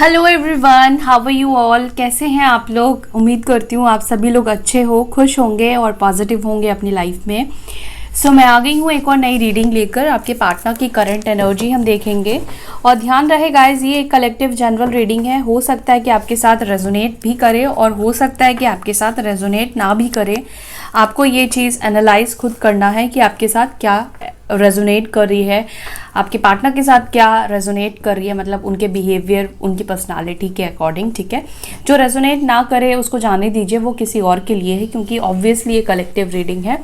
Hello everyone, how are you all. कैसे हैं आप लोग। उम्मीद करती हूँ आप सभी लोग अच्छे हो, खुश होंगे और पॉजिटिव होंगे अपनी लाइफ में। मैं आ गई हूँ एक और नई रीडिंग लेकर। आपके पार्टनर की करंट एनर्जी हम देखेंगे। और ध्यान रहे गाइज, ये एक कलेक्टिव जनरल रीडिंग है। हो सकता है कि आपके साथ रेजोनेट भी करे और हो सकता है कि आपके साथ रेजोनेट ना भी करे। आपको ये चीज़ एनालाइज खुद करना है कि आपके साथ क्या रेजोनेट कर रही है, आपके पार्टनर के साथ क्या रेजोनेट कर रही है, मतलब उनके बिहेवियर, उनकी पर्सनालिटी के अकॉर्डिंग। ठीक है, जो रेजोनेट ना करे उसको जाने दीजिए, वो किसी और के लिए है, क्योंकि ऑब्वियसली ये कलेक्टिव रीडिंग है।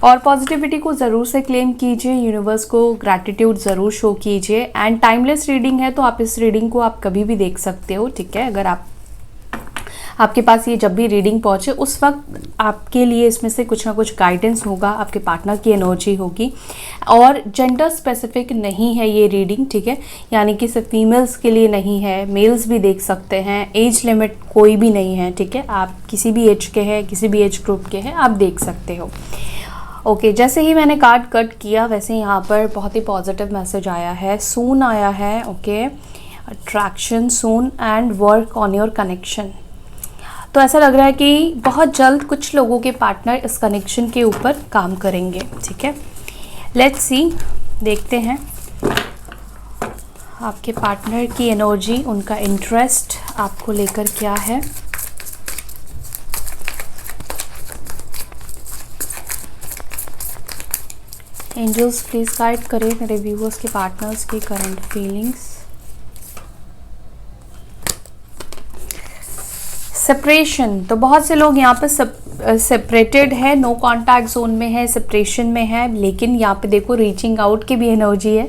और पॉजिटिविटी को ज़रूर से क्लेम कीजिए, यूनिवर्स को ग्रैटिट्यूड ज़रूर शो कीजिए। एंड टाइमलेस रीडिंग है, तो आप इस रीडिंग को आप कभी भी देख सकते हो। ठीक है, अगर आपके पास ये जब भी रीडिंग पहुंचे उस वक्त आपके लिए इसमें से कुछ ना कुछ गाइडेंस होगा, आपके पार्टनर की एनर्जी होगी। और जेंडर स्पेसिफिक नहीं है ये रीडिंग, ठीक है, यानी कि सिर्फ फीमेल्स के लिए नहीं है, मेल्स भी देख सकते हैं। एज लिमिट कोई भी नहीं है, ठीक है, आप किसी भी एज के हैं, किसी भी एज ग्रुप के हैं, आप देख सकते हो। ओके, जैसे ही मैंने कार्ड कट किया वैसे यहाँ पर बहुत ही पॉजिटिव मैसेज आया है, सून आया है। Okay, attraction soon and work on your connection. तो ऐसा लग रहा है कि बहुत जल्द कुछ लोगों के पार्टनर इस कनेक्शन के ऊपर काम करेंगे। ठीक है, लेट्स सी, देखते हैं आपके पार्टनर की एनर्जी, उनका इंटरेस्ट आपको लेकर क्या है। एंजल्स प्लीज गाइड करें मेरे व्यूअर्स के पार्टनर्स की करंट फीलिंग्स। सेपरेशन, तो बहुत से लोग यहाँ पर सेपरेटेड है, नो कॉन्टैक्ट जोन में है, सेपरेशन में है। लेकिन यहाँ पे देखो रीचिंग आउट की भी एनर्जी है,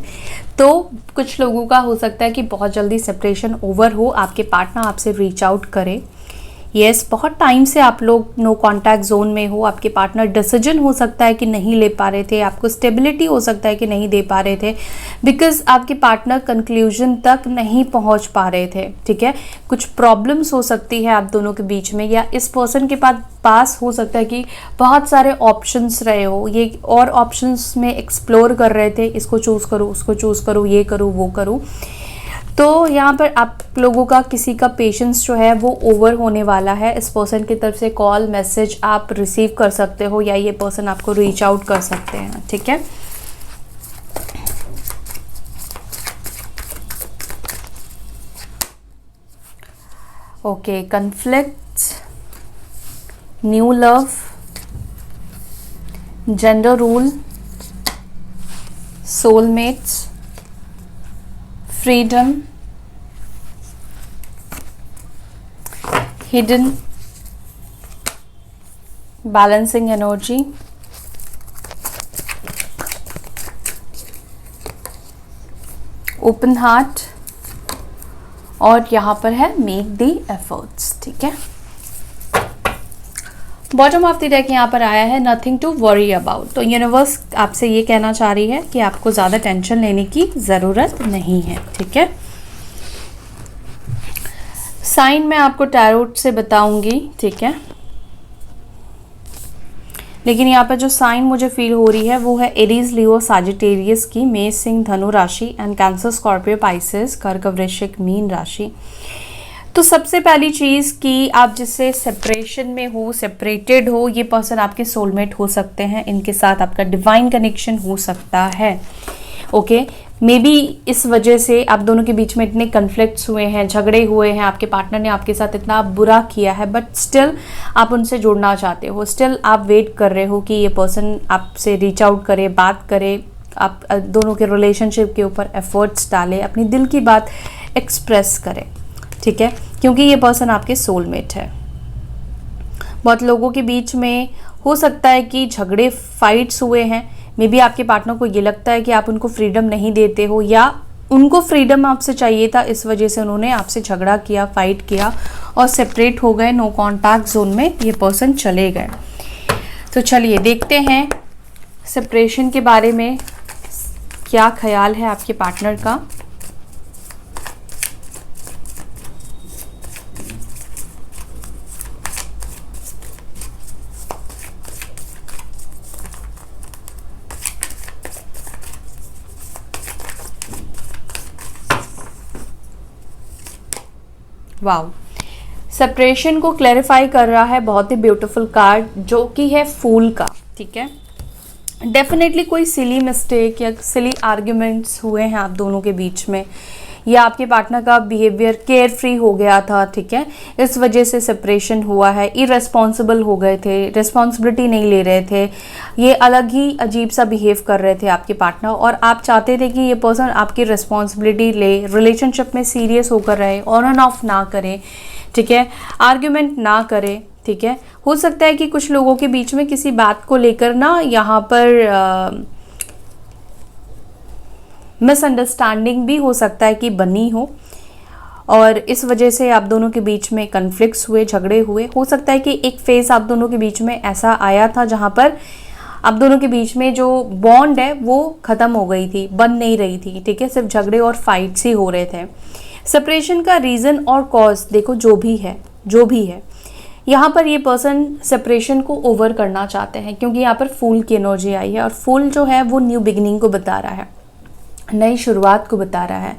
तो कुछ लोगों का हो सकता है कि बहुत जल्दी सेपरेशन ओवर हो, आपके पार्टनर आपसे रीच आउट करे। यस, बहुत टाइम से आप लोग नो कॉन्टैक्ट जोन में हो, आपके पार्टनर डिसीजन हो सकता है कि नहीं ले पा रहे थे, आपको स्टेबिलिटी हो सकता है कि नहीं दे पा रहे थे, बिकॉज आपके पार्टनर कंक्लूजन तक नहीं पहुंच पा रहे थे। ठीक है, कुछ प्रॉब्लम्स हो सकती है आप दोनों के बीच में, या इस पर्सन के पास हो सकता है कि बहुत सारे ऑप्शंस रहे हो, ये और ऑप्शंस में एक्सप्लोर कर रहे थे, इसको चूज़ करूँ, उसको चूज़ करूँ, ये करूँ, वो करूँ। तो यहाँ पर आप लोगों का किसी का पेशेंस जो है वो ओवर होने वाला है। इस पर्सन की तरफ से कॉल मैसेज आप रिसीव कर सकते हो, या ये पर्सन आपको रीच आउट कर सकते हैं। ठीक है, okay, conflicts, new love, gender rule, soulmates, freedom, hidden, balancing energy, open heart, और यहाँ पर है make the efforts। ठीक है, बॉटम ऑफ द डेक यहाँ पर आया है नथिंग टू वरी अबाउट। तो यूनिवर्स आपसे ये कहना चाह रही है कि आपको ज़्यादा टेंशन लेने की ज़रूरत नहीं है। ठीक है, साइन मैं आपको टैरोट से बताऊंगी। ठीक है, लेकिन यहाँ पर जो साइन मुझे फील हो रही है वो है एरीज, लियो, साजिटेरियस की, मेष, सिंह, धनु राशि एंड कैंसर, स्कॉर्पियो, पाइसेस, कर्क, वृश्चिक, मीन राशि। तो सबसे पहली चीज़ कि आप जिससे सेपरेशन में हो, सेपरेटेड हो, ये पर्सन आपके सोलमेट हो सकते हैं, इनके साथ आपका डिवाइन कनेक्शन हो सकता है। ओके, मे बी इस वजह से आप दोनों के बीच में इतने कन्फ्लिक्ट्स हुए हैं, झगड़े हुए हैं, आपके पार्टनर ने आपके साथ इतना बुरा किया है, बट स्टिल आप उनसे जुड़ना चाहते हो, स्टिल आप वेट कर रहे हो कि ये पर्सन आपसे रीच आउट करे, बात करे, आप दोनों के रिलेशनशिप के ऊपर एफर्ट्स डाले, अपनी दिल की बात एक्सप्रेस करें। ठीक है, क्योंकि ये पर्सन आपके सोलमेट है। बहुत लोगों के बीच में हो सकता है कि झगड़े, फाइट्स हुए हैं। मे बी आपके पार्टनर को ये लगता है कि आप उनको फ्रीडम नहीं देते हो, या उनको फ्रीडम आपसे चाहिए था, इस वजह से उन्होंने आपसे झगड़ा किया, फाइट किया और सेपरेट हो गए, नो कॉन्टैक्ट जोन में ये पर्सन चले गए। तो चलिए देखते हैं सेपरेशन के बारे में क्या ख्याल है आपके पार्टनर का। वाओ, सेपरेशन को क्लैरिफाई कर रहा है बहुत ही ब्यूटीफुल कार्ड जो कि है फूल का, ठीक है। डेफिनेटली कोई सिली मिस्टेक या सिली आर्ग्यूमेंट्स हुए हैं आप दोनों के बीच में, या आपके पार्टनर का बिहेवियर केयर फ्री हो गया था, ठीक है, इस वजह से सेपरेशन हुआ है। इरेस्पॉन्सिबल हो गए थे, रिस्पॉन्सिबिलिटी नहीं ले रहे थे, ये अलग ही अजीब सा बिहेव कर रहे थे आपके पार्टनर, और आप चाहते थे कि ये पर्सन आपकी रिस्पॉन्सिबिलिटी ले, रिलेशनशिप में सीरियस होकर रहे, ऑन एंड ऑफ ना करे, ठीक है, आर्ग्यूमेंट ना करे, ठीक है। हो सकता है कि कुछ लोगों के बीच में किसी बात को लेकर ना यहाँ पर मिसअंडरस्टैंडिंग भी हो सकता है कि बनी हो, और इस वजह से आप दोनों के बीच में कन्फ्लिक्ट्स हुए, झगड़े हुए। हो सकता है कि एक फेस आप दोनों के बीच में ऐसा आया था जहाँ पर आप दोनों के बीच में जो बॉन्ड है वो ख़त्म हो गई थी, बन नहीं रही थी, ठीक है, सिर्फ झगड़े और फाइट्स ही हो रहे थे। सेपरेशन का रीज़न और कॉज देखो, जो भी है यहाँ पर ये पर्सन सेपरेशन को ओवर करना चाहते हैं, क्योंकि यहाँ पर फूल की एनर्जी आई है, और फूल जो है वो न्यू बिगिनिंग को बता रहा है, नई शुरुआत को बता रहा है।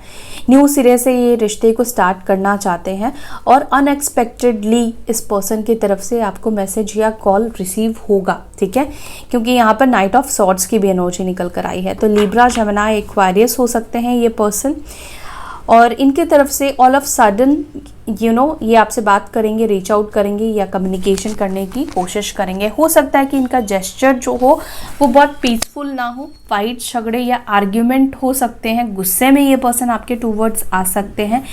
न्यू सिरे से ये रिश्ते को स्टार्ट करना चाहते हैं, और अनएक्सपेक्टेडली इस पर्सन की तरफ से आपको मैसेज या कॉल रिसीव होगा, ठीक है, क्योंकि यहाँ पर नाइट ऑफ सॉर्ड्स की भी एनर्जी निकल कर आई है। तो लिब्रा, जेमिनी, एक्वेरियस हो सकते हैं ये पर्सन, और इनके तरफ से ऑल ऑफ सडन ये आपसे बात करेंगे, रीच आउट करेंगे या कम्युनिकेशन करने की कोशिश करेंगे। हो सकता है कि इनका जेस्चर जो हो वो बहुत पीसफुल ना हो, फाइट, झगड़े या आर्ग्यूमेंट हो सकते हैं, गुस्से में ये पर्सन आपके टूवर्ड्स आ सकते हैं।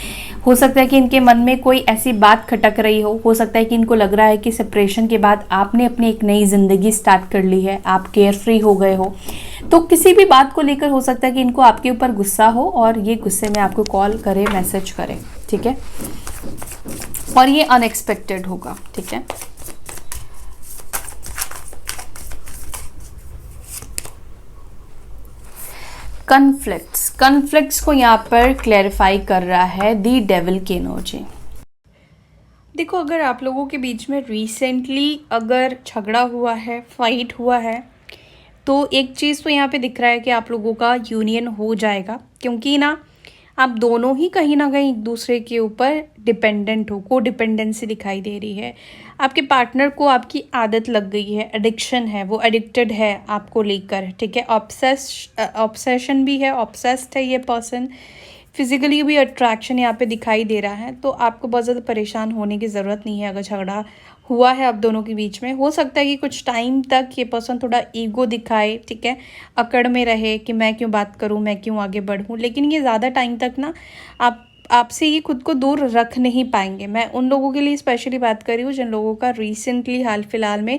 हो सकता है कि इनके मन में कोई ऐसी बात खटक रही हो सकता है कि इनको लग रहा है कि सेपरेशन के बाद आपने अपनी एक नई ज़िंदगी स्टार्ट कर ली है, आप केयर फ्री हो गए हो, तो किसी भी बात को लेकर हो सकता है कि इनको आपके ऊपर गुस्सा हो, और ये गुस्से में आपको कॉल करे, मैसेज करे, ठीक है, और ये अनएक्सपेक्टेड होगा, ठीक है। कन्फ्लिक्ट्स को यहाँ पर क्लैरिफाई कर रहा है दी डेविल की एनर्जी। देखो, अगर आप लोगों के बीच में रिसेंटली अगर झगड़ा हुआ है, फाइट हुआ है, तो एक चीज़ तो यहाँ पे दिख रहा है कि आप लोगों का यूनियन हो जाएगा, क्योंकि ना आप दोनों ही कहीं ना कहीं एक दूसरे के ऊपर डिपेंडेंट हो, को डिपेंडेंसी दिखाई दे रही है। आपके पार्टनर को आपकी आदत लग गई है, एडिक्शन है, वो एडिक्टेड है आपको लेकर, ठीक है, ऑब्सेशन भी है, ऑब्सेस्ड है ये पर्सन, फिजिकली भी अट्रैक्शन यहाँ पे दिखाई दे रहा है। तो आपको बहुत ज़्यादा परेशान होने की ज़रूरत नहीं है अगर झगड़ा हुआ है आप दोनों के बीच में। हो सकता है कि कुछ टाइम तक ये पर्सन थोड़ा ईगो दिखाए, ठीक है, अकड़ में रहे कि मैं क्यों बात करूं, मैं क्यों आगे बढ़ूं, लेकिन ये ज़्यादा टाइम तक ना आपसे ये खुद को दूर रख नहीं पाएंगे। मैं उन लोगों के लिए स्पेशली बात कर रही हूँ जिन लोगों का रिसेंटली हाल फिलहाल में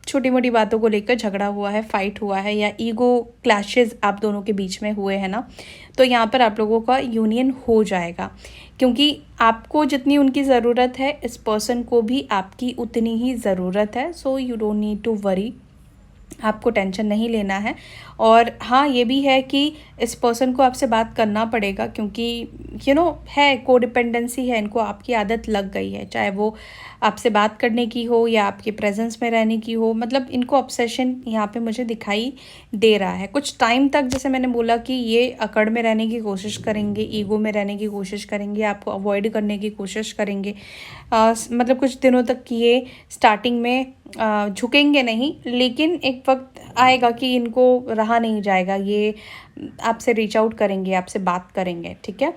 छोटी मोटी बातों को लेकर झगड़ा हुआ है, फाइट हुआ है, या ईगो क्लैशेस आप दोनों के बीच में हुए हैं ना, तो यहाँ पर आप लोगों का यूनियन हो जाएगा, क्योंकि आपको जितनी उनकी ज़रूरत है इस पर्सन को भी आपकी उतनी ही ज़रूरत है। So you don't need to worry, आपको टेंशन नहीं लेना है। और हाँ, ये भी है कि इस पर्सन को आपसे बात करना पड़ेगा, क्योंकि है कोडिपेंडेंसी है, इनको आपकी आदत लग गई है, चाहे वो आपसे बात करने की हो या आपके प्रेजेंस में रहने की हो, मतलब इनको ऑब्सेशन यहाँ पे मुझे दिखाई दे रहा है। कुछ टाइम तक, जैसे मैंने बोला कि ये अकड़ में रहने की कोशिश करेंगे, ईगो में रहने की कोशिश करेंगे, आपको अवॉइड करने की कोशिश करेंगे, मतलब कुछ दिनों तक ये स्टार्टिंग में झुकेंगे नहीं, लेकिन एक वक्त आएगा कि इनको रहा नहीं जाएगा, ये आपसे रीच आउट करेंगे, आपसे बात करेंगे, ठीक है।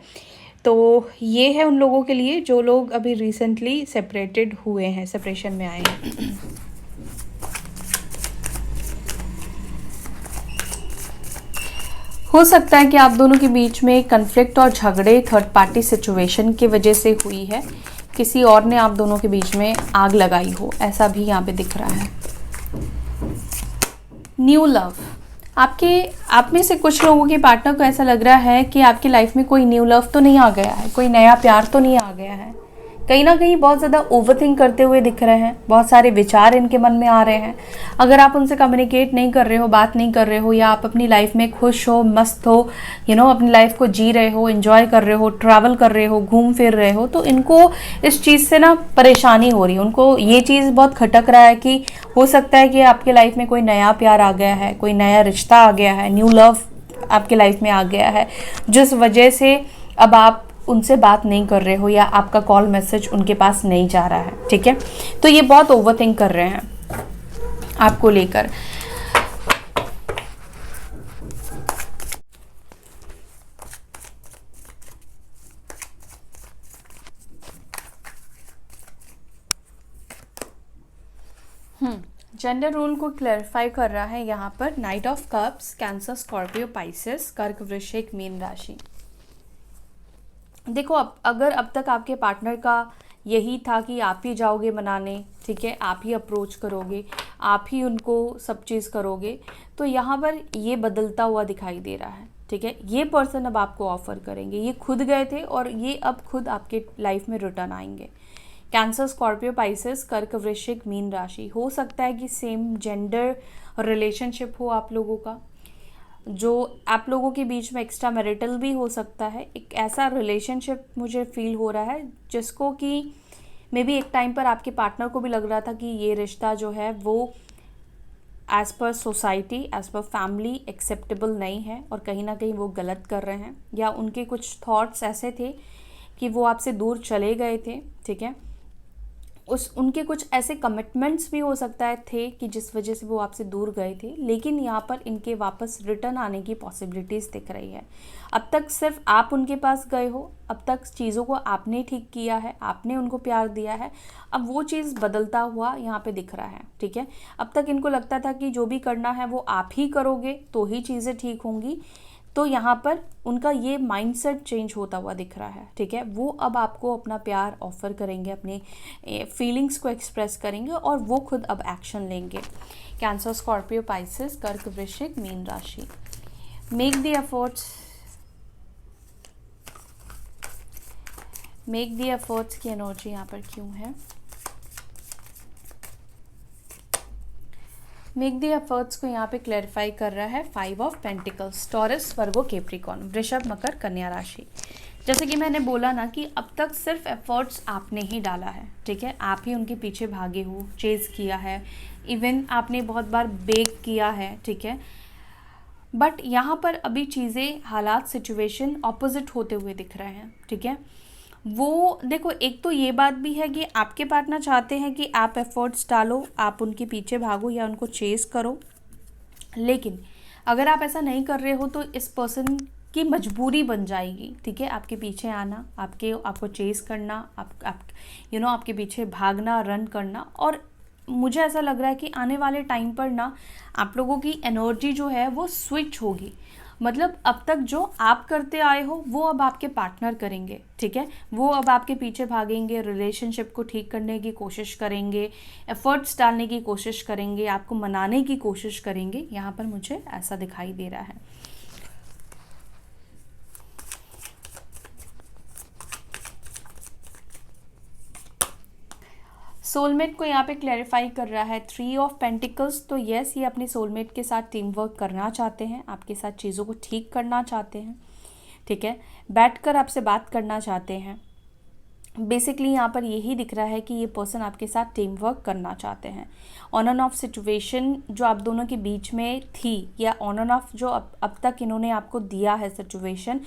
तो ये है उन लोगों के लिए जो लोग अभी रिसेंटली सेपरेटेड हुए हैं, सेपरेशन में आए हैं। हो सकता है कि आप दोनों के बीच में कन्फ्लिक्ट और झगड़े थर्ड पार्टी सिचुएशन की वजह से हुई है, किसी और ने आप दोनों के बीच में आग लगाई हो, ऐसा भी यहाँ पे दिख रहा है। न्यू लव, आप में से कुछ लोगों के पार्टनर को ऐसा लग रहा है कि आपकी लाइफ में कोई न्यू लव तो नहीं आ गया है, कोई नया प्यार तो नहीं आ गया है, कहीं ना कहीं बहुत ज़्यादा ओवरथिंक करते हुए दिख रहे हैं, बहुत सारे विचार इनके मन में आ रहे हैं। अगर आप उनसे कम्युनिकेट नहीं कर रहे हो, बात नहीं कर रहे हो, या आप अपनी लाइफ में खुश हो, मस्त हो, अपनी लाइफ को जी रहे हो, एंजॉय कर रहे हो, ट्रैवल कर रहे हो, घूम फिर रहे हो, तो इनको इस चीज़ से ना परेशानी हो रही है। उनको ये चीज़ बहुत खटक रहा है कि हो सकता है कि आपके लाइफ में कोई नया प्यार आ गया है, कोई नया रिश्ता आ गया है, न्यू लव आपके लाइफ में आ गया है, जिस वजह से अब आप उनसे बात नहीं कर रहे हो या आपका कॉल मैसेज उनके पास नहीं जा रहा है, ठीक है। तो ये बहुत ओवरथिंक कर रहे हैं आपको लेकर। जेंडर रोल को क्लैरिफाई कर रहा है यहाँ पर night of cups, cancer, Scorpio, Pisces, कर्क, वृश्चिक, मीन राशि। देखो अगर अब तक आपके पार्टनर का यही था कि आप ही जाओगे मनाने, ठीक है, आप ही अप्रोच करोगे, आप ही उनको सब चीज़ करोगे, तो यहाँ पर ये बदलता हुआ दिखाई दे रहा है, ठीक है। ये पर्सन अब आपको ऑफर करेंगे, ये खुद गए थे और ये अब खुद आपके लाइफ में रिटर्न आएंगे। कैंसर, स्कॉर्पियो, पाइसेस, कर्क, वृश्चिक, मीन राशि। हो सकता है कि सेम जेंडर रिलेशनशिप हो आप लोगों का, जो आप लोगों के बीच में एक्स्ट्रा मैरिटल भी हो सकता है। एक ऐसा रिलेशनशिप मुझे फील हो रहा है जिसको कि मे बी एक टाइम पर आपके पार्टनर को भी लग रहा था कि ये रिश्ता जो है वो as per society, as per family acceptable नहीं है और कहीं ना कहीं वो गलत कर रहे हैं, या उनके कुछ थॉट्स ऐसे थे कि वो आपसे दूर चले गए थे, ठीक है। उनके कुछ ऐसे कमिटमेंट्स भी हो सकता है थे कि जिस वजह से वो आपसे दूर गए थे, लेकिन यहाँ पर इनके वापस रिटर्न आने की पॉसिबिलिटीज़ दिख रही है। अब तक सिर्फ आप उनके पास गए हो, अब तक चीज़ों को आपने ठीक किया है, आपने उनको प्यार दिया है, अब वो चीज़ बदलता हुआ यहाँ पे दिख रहा है, ठीक है। अब तक इनको लगता था कि जो भी करना है वो आप ही करोगे तो ही चीज़ें ठीक होंगी, तो यहाँ पर उनका ये माइंडसेट चेंज होता हुआ दिख रहा है, ठीक है। वो अब आपको अपना प्यार ऑफर करेंगे, अपने फीलिंग्स को एक्सप्रेस करेंगे और वो खुद अब एक्शन लेंगे। कैंसर, स्कॉर्पियो, पाइसेस, कर्क, वृश्चिक, मीन राशि। Make the efforts, make the efforts की एनर्जी यहाँ पर क्यों है? मेक द एफर्ट्स को यहाँ पे क्लैरिफाई कर रहा है 5 of pentacles, taurus, Virgo, Capricorn, वृषभ, मकर, कन्या राशि। जैसे कि मैंने बोला ना कि अब तक सिर्फ एफर्ट्स आपने ही डाला है, ठीक है। आप ही उनके पीछे भागे हो, चेज़ किया है, इवन आपने बहुत बार बेग किया है, ठीक है। बट यहाँ पर अभी चीज़ें, हालात, सिचुएशन ऑपोजिट होते हुए दिख रहे हैं, ठीक है। वो देखो, एक तो ये बात भी है कि आपके पार्टनर चाहते हैं कि आप एफर्ट्स डालो, आप उनके पीछे भागो या उनको चेस करो, लेकिन अगर आप ऐसा नहीं कर रहे हो तो इस पर्सन की मजबूरी बन जाएगी, ठीक है, आपके पीछे आना, आपको चेस करना, आपके पीछे भागना, रन करना। और मुझे ऐसा लग रहा है कि आने वाले टाइम पर ना आप लोगों की एनर्जी जो है वो स्विच होगी। मतलब अब तक जो आप करते आए हो वो अब आपके पार्टनर करेंगे, ठीक है। वो अब आपके पीछे भागेंगे, रिलेशनशिप को ठीक करने की कोशिश करेंगे, एफर्ट्स डालने की कोशिश करेंगे, आपको मनाने की कोशिश करेंगे। यहाँ पर मुझे ऐसा दिखाई दे रहा है। सोलमेट को यहाँ पे क्लैरिफाई कर रहा है 3 ऑफ पेंटिकल्स। तो यस, ये अपने सोलमेट के साथ टीम वर्क करना चाहते हैं, आपके साथ चीज़ों को ठीक करना चाहते हैं, ठीक है, बैठकर आपसे बात करना चाहते हैं। बेसिकली यहाँ पर यही दिख रहा है कि ये पर्सन आपके साथ टीम वर्क करना चाहते हैं। ऑन एंड ऑफ सिचुएशन जो आप दोनों के बीच में थी, या ऑन एंड ऑफ जो अब तक इन्होंने आपको दिया है सिचुएशन,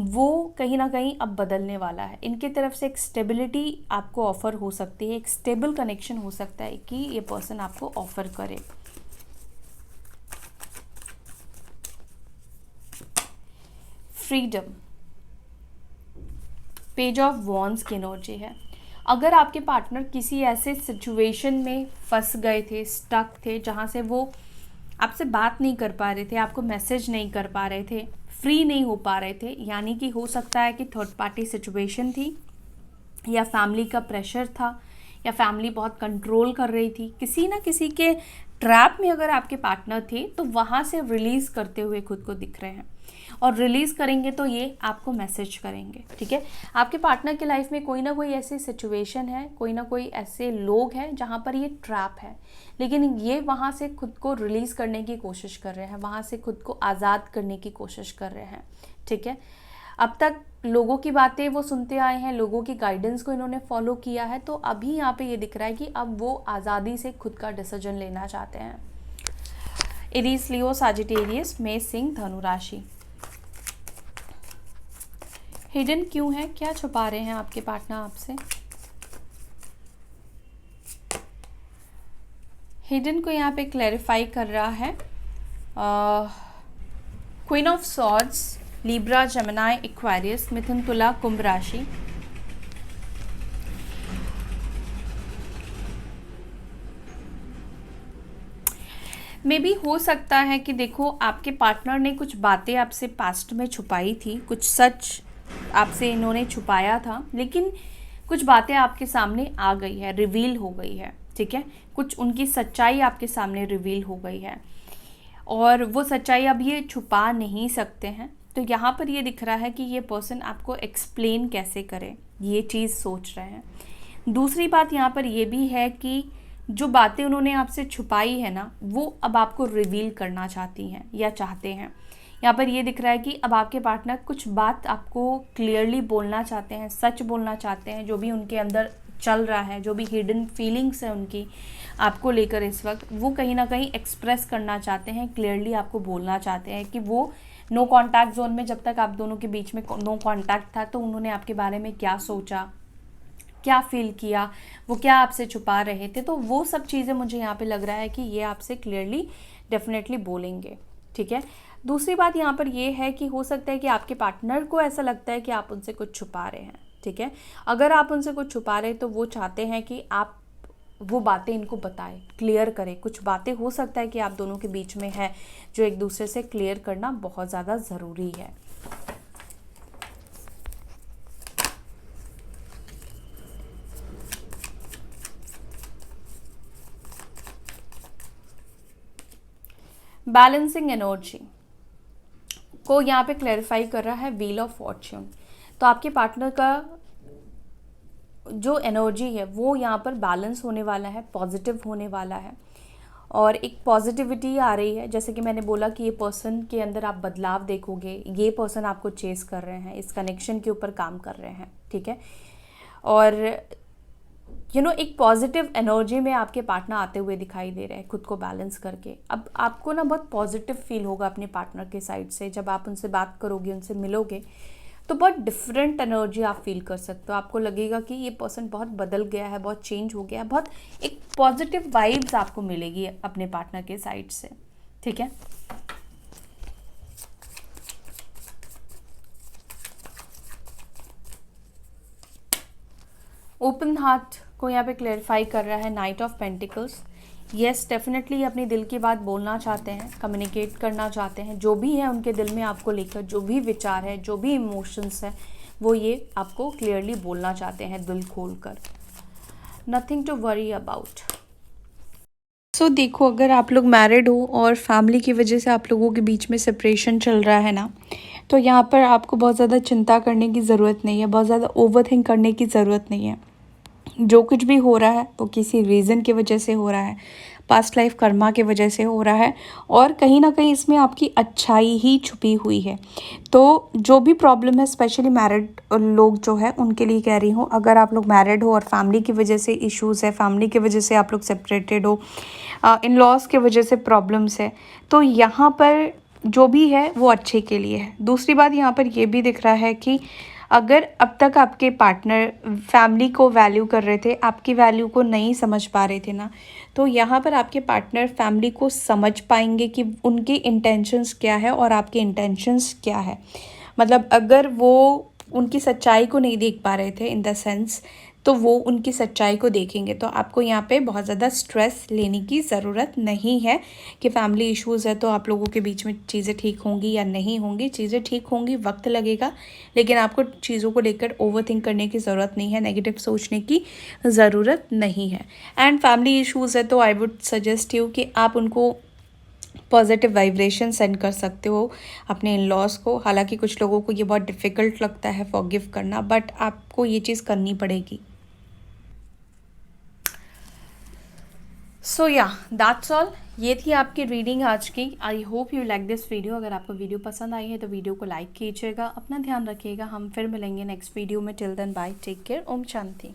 वो कहीं ना कहीं अब बदलने वाला है। इनकी तरफ से एक स्टेबिलिटी आपको ऑफर हो सकती है, एक स्टेबल कनेक्शन हो सकता है कि ये पर्सन आपको ऑफर करे। फ्रीडम, पेज ऑफ वॉन्ड्स की एनर्जी है। अगर आपके पार्टनर किसी ऐसे सिचुएशन में फंस गए थे, स्टक थे, जहाँ से वो आपसे बात नहीं कर पा रहे थे, आपको मैसेज नहीं कर पा रहे थे, फ्री नहीं हो पा रहे थे, यानी कि हो सकता है कि थर्ड पार्टी सिचुएशन थी, या फैमिली का प्रेशर था, या फैमिली बहुत कंट्रोल कर रही थी, किसी ना किसी के ट्रैप में अगर आपके पार्टनर थे, तो वहाँ से रिलीज़ करते हुए खुद को दिख रहे हैं। और रिलीज़ करेंगे तो ये आपको मैसेज करेंगे, ठीक है। आपके पार्टनर की लाइफ में कोई ना कोई ऐसी सिचुएशन है, कोई ना कोई ऐसे लोग हैं जहाँ पर ये ट्रैप है, लेकिन ये वहाँ से खुद को रिलीज़ करने की कोशिश कर रहे हैं, वहाँ से खुद को आज़ाद करने की कोशिश कर रहे हैं, ठीक है। अब तक लोगों की बातें वो सुनते आए हैं, लोगों की गाइडेंस को इन्होंने फॉलो किया है, तो अभी यहाँ पे ये दिख रहा है कि अब वो आज़ादी से खुद का डिसीजन लेना चाहते हैं। एरीज, लियो, सजिटेरियस, मेष, सिंह, धनु राशि। हिडन क्यों है, क्या छुपा रहे हैं आपके पार्टनर आपसे? हिडन को यहाँ पे क्लैरिफाई कर रहा है queen of swords, Libra, Gemini, Aquarius, Mithun, Tula, Kumbh राशि। मे भी हो सकता है कि देखो आपके पार्टनर ने कुछ बातें आपसे पास्ट में छुपाई थी, कुछ सच आपसे इन्होंने छुपाया था, लेकिन कुछ बातें आपके सामने आ गई है, रिवील हो गई है, ठीक है। कुछ उनकी सच्चाई आपके सामने रिवील हो गई है और वो सच्चाई अब ये छुपा नहीं सकते हैं। तो यहाँ पर ये दिख रहा है कि ये पर्सन आपको एक्सप्लेन कैसे करे, ये चीज़ सोच रहे हैं। दूसरी बात यहाँ पर ये भी है कि जो बातें उन्होंने आपसे छुपाई है ना, वो अब आपको रिवील करना चाहती हैं या चाहते हैं। यहाँ पर ये दिख रहा है कि अब आपके पार्टनर कुछ बात आपको क्लियरली बोलना चाहते हैं, सच बोलना चाहते हैं, जो भी उनके अंदर चल रहा है, जो भी हिडन फीलिंग्स है उनकी आपको लेकर इस वक्त, वो कहीं ना कहीं एक्सप्रेस करना चाहते हैं, क्लियरली आपको बोलना चाहते हैं कि वो नो कॉन्टैक्ट जोन में, जब तक आप दोनों के बीच में नो कॉन्टैक्ट था, तो उन्होंने आपके बारे में क्या सोचा, क्या फील किया, वो क्या आपसे छुपा रहे थे। तो वो सब चीज़ें मुझे यहाँ पे लग रहा है कि ये आपसे क्लियरली डेफिनेटली बोलेंगे, ठीक है। दूसरी बात यहाँ पर ये है कि हो सकता है कि आपके पार्टनर को ऐसा लगता है कि आप उनसे कुछ छुपा रहे हैं, ठीक है। अगर आप उनसे कुछ छुपा रहे हैं तो वो चाहते हैं कि आप वो बातें इनको बताएं, क्लियर करें। कुछ बातें हो सकता है कि आप दोनों के बीच में है जो एक दूसरे से क्लियर करना बहुत ज़्यादा ज़रूरी है। बैलेंसिंग एनर्जी को यहाँ पे क्लैरिफाई कर रहा है व्हील ऑफ फॉर्च्यून। तो आपके पार्टनर का जो एनर्जी है वो यहाँ पर बैलेंस होने वाला है, पॉजिटिव होने वाला है और एक पॉजिटिविटी आ रही है। जैसे कि मैंने बोला कि ये पर्सन के अंदर आप बदलाव देखोगे, ये पर्सन आपको चेस कर रहे हैं, इस कनेक्शन के ऊपर काम कर रहे हैं, ठीक है। और एक पॉजिटिव एनर्जी में आपके पार्टनर आते हुए दिखाई दे रहे हैं, खुद को बैलेंस करके। अब आपको ना बहुत पॉजिटिव फील होगा अपने पार्टनर के साइड से, जब आप उनसे बात करोगे, उनसे मिलोगे, तो बहुत डिफरेंट एनर्जी आप फील कर सकते हो। आपको लगेगा कि ये पर्सन बहुत बदल गया है, बहुत चेंज हो गया है, बहुत एक पॉजिटिव वाइब्स आपको मिलेगी अपने पार्टनर के साइड से, ठीक है। ओपन हार्ट को यहाँ पे क्लैरिफाई कर रहा है night of pentacles. Yes, definitely अपनी दिल की बात बोलना चाहते हैं, कम्युनिकेट करना चाहते हैं, जो भी है उनके दिल में आपको लेकर, जो भी विचार है, जो भी इमोशंस है, वो ये आपको क्लियरली बोलना चाहते हैं दिल खोल कर। Nothing to worry about. So देखो, अगर आप लोग मैरिड हो और फैमिली की वजह से आप लोगों के बीच में सेपरेशन चल रहा है ना, तो यहाँ पर आपको बहुत ज़्यादा चिंता करने की ज़रूरत नहीं है, बहुत ज़्यादा ओवरथिंक करने की ज़रूरत नहीं है। जो कुछ भी हो रहा है वो किसी रीज़न की वजह से हो रहा है, पास्ट लाइफ कर्मा की वजह से हो रहा है और कहीं ना कहीं इसमें आपकी अच्छाई ही छुपी हुई है। तो जो भी प्रॉब्लम है, स्पेशली मैरिड लोग जो है उनके लिए कह रही हूँ, अगर आप लोग मैरिड हो और फैमिली की वजह से इश्यूज़ है, फैमिली की वजह से आप लोग सेपरेटेड हो, इन लॉज की वजह से प्रॉब्लम्स है, तो यहाँ पर जो भी है वो अच्छे के लिए है। दूसरी बात यहाँ पर ये भी दिख रहा है कि अगर अब तक आपके पार्टनर फैमिली को वैल्यू कर रहे थे, आपकी वैल्यू को नहीं समझ पा रहे थे ना, तो यहाँ पर आपके पार्टनर फैमिली को समझ पाएंगे कि उनकी इंटेंशंस क्या है और आपके इंटेंशंस क्या है। मतलब अगर वो उनकी सच्चाई को नहीं देख पा रहे थे इन द सेंस, तो वो उनकी सच्चाई को देखेंगे। तो आपको यहाँ पे बहुत ज़्यादा स्ट्रेस लेने की ज़रूरत नहीं है कि फैमिली इश्यूज़ है तो आप लोगों के बीच में चीज़ें ठीक होंगी या नहीं होंगी। चीज़ें ठीक होंगी, वक्त लगेगा, लेकिन आपको चीज़ों को लेकर ओवरथिंक करने की ज़रूरत नहीं है, नेगेटिव सोचने की ज़रूरत नहीं है। एंड फैमिली इश्यूज़ है तो आई वुड सजेस्ट यू कि आप उनको पॉजिटिव वाइब्रेशन सेंड कर सकते हो अपने इन लॉज को। हालांकि कुछ लोगों को ये बहुत डिफ़िकल्ट लगता है फॉरगिव करना, बट आपको ये चीज़ करनी पड़ेगी। सो या दैट्स ऑल, ये थी आपकी रीडिंग आज की। I hope you like this video. अगर आपको वीडियो पसंद आई है तो वीडियो को लाइक कीजिएगा, अपना ध्यान रखिएगा। हम फिर मिलेंगे नेक्स्ट वीडियो में। Till then bye, take care, ओम शांति।